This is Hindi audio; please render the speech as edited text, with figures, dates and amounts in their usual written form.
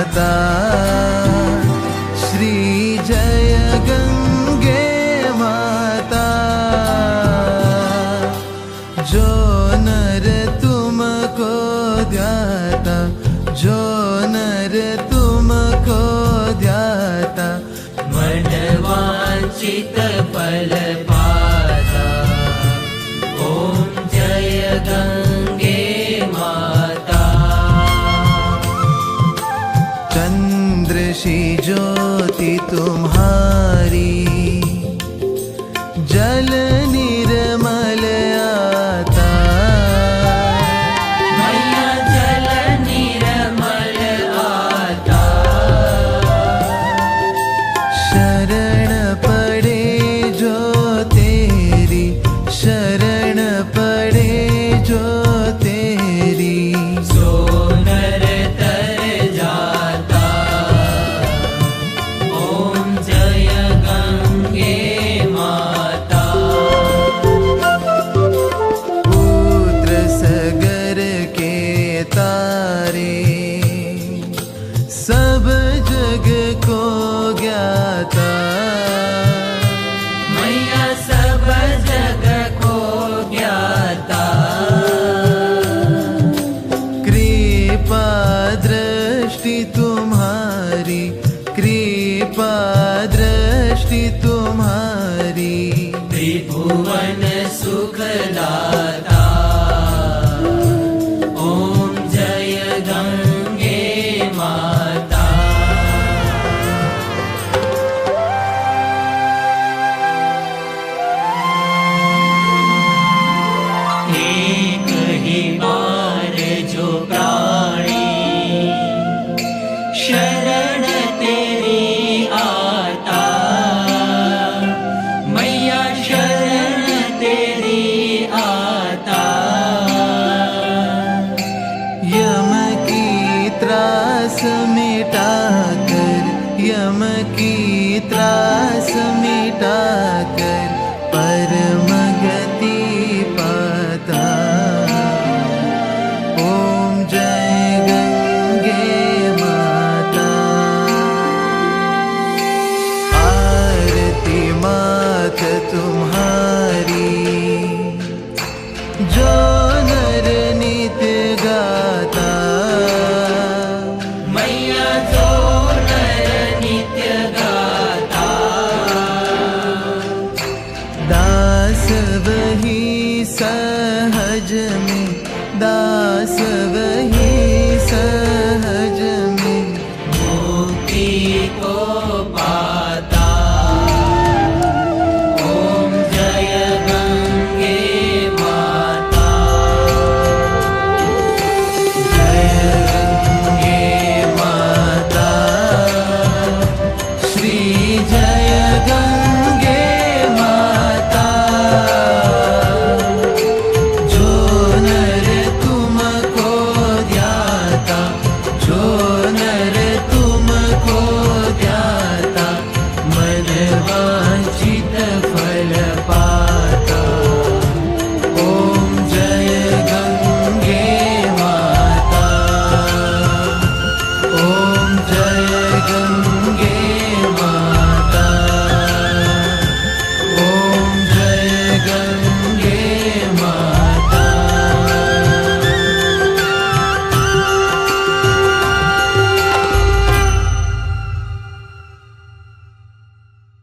माता श्री जय गंगे माता। जो नर तुमको ध्याता, जो नर तुमको ध्याता, मन वांछित फल पाता। ओम जय गंगे माता। चंद्र सी ज्योति तुम्हारी, जल निर्मल आता। मैया जल निर्मल आता। शरण पड़े जो तेरी, शरण पड़े जो तेरी, सो नर तर जाता। ओम जय गंगे माता। पुत्र सगर के तारे, सब जग को ज्ञाता। मैया सब जग को ज्ञाता। कृपा दृष्टि तुम्हारी, कृपा दृष्टि तुम्हारी, त्रिभुवन सुखदाता। ओम जय गंगे माता। एक ही बार जो प्राणी शरण तेरी आता। मैया शरण तेरी आता। यम की त्रास मिटा कर, यम की त्रास मिटा कर,